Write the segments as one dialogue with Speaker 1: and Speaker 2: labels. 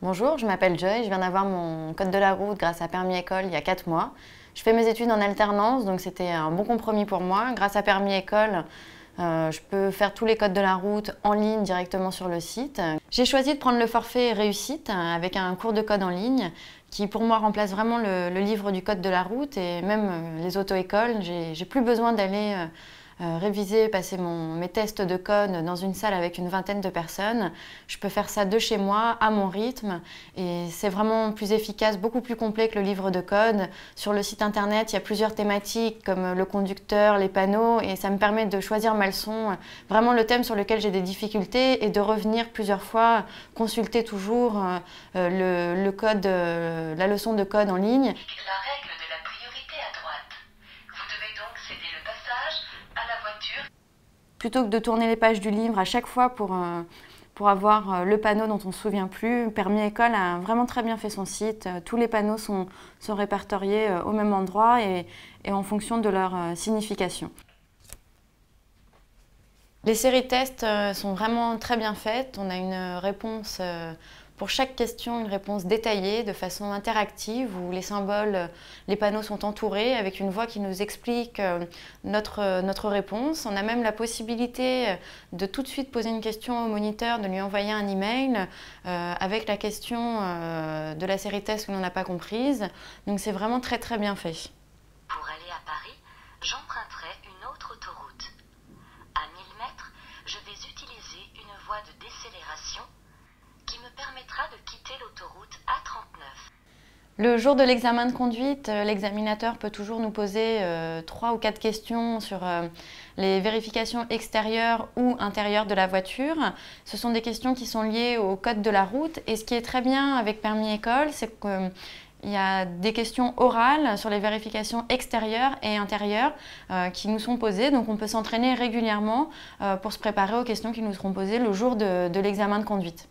Speaker 1: Bonjour, je m'appelle Joy, je viens d'avoir mon code de la route grâce à Permis École il y a 4 mois. Je fais mes études en alternance, donc c'était un bon compromis pour moi. Grâce à Permis École, je peux faire tous les codes de la route en ligne directement sur le site. J'ai choisi de prendre le forfait réussite avec un cours de code en ligne qui pour moi remplace vraiment le livre du code de la route et même les auto-écoles. J'ai plus besoin d'aller réviser, passer mes tests de code dans une salle avec une vingtaine de personnes. Je peux faire ça de chez moi, à mon rythme, et c'est vraiment plus efficace, beaucoup plus complet que le livre de code. Sur le site internet, il y a plusieurs thématiques comme le conducteur, les panneaux, et ça me permet de choisir ma leçon, vraiment le thème sur lequel j'ai des difficultés, et de revenir plusieurs fois, consulter toujours le code, la leçon de code en ligne.
Speaker 2: La règle de la priorité à droite. Vous devez donc céder le passage à la voiture.
Speaker 1: Plutôt que de tourner les pages du livre à chaque fois pour avoir le panneau dont on ne se souvient plus, Permis École a vraiment très bien fait son site. Tous les panneaux sont répertoriés au même endroit et en fonction de leur signification. Les séries tests sont vraiment très bien faites. On a une réponse pour chaque question, une réponse détaillée de façon interactive où les symboles, les panneaux sont entourés avec une voix qui nous explique notre réponse. On a même la possibilité de tout de suite poser une question au moniteur, de lui envoyer un email avec la question de la série test que l'on n'a pas comprise. Donc c'est vraiment très très bien fait.
Speaker 2: Pour aller à Paris, j'emprunterai une autre autoroute. À 1000 mètres, je vais utiliser une voie de décélération qui me permettra de quitter l'autoroute A39.
Speaker 1: Le jour de l'examen de conduite, l'examinateur peut toujours nous poser 3 ou 4 questions sur les vérifications extérieures ou intérieures de la voiture. Ce sont des questions qui sont liées au code de la route. Et ce qui est très bien avec Permis École, c'est qu'il y a des questions orales sur les vérifications extérieures et intérieures qui nous sont posées. Donc on peut s'entraîner régulièrement pour se préparer aux questions qui nous seront posées le jour de l'examen de conduite.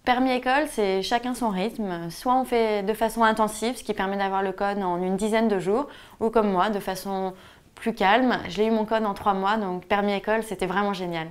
Speaker 1: Permis École, c'est chacun son rythme. Soit on fait de façon intensive, ce qui permet d'avoir le code en une dizaine de jours, ou comme moi, de façon plus calme. Je l'ai eu mon code en 3 mois, donc Permis École, c'était vraiment génial.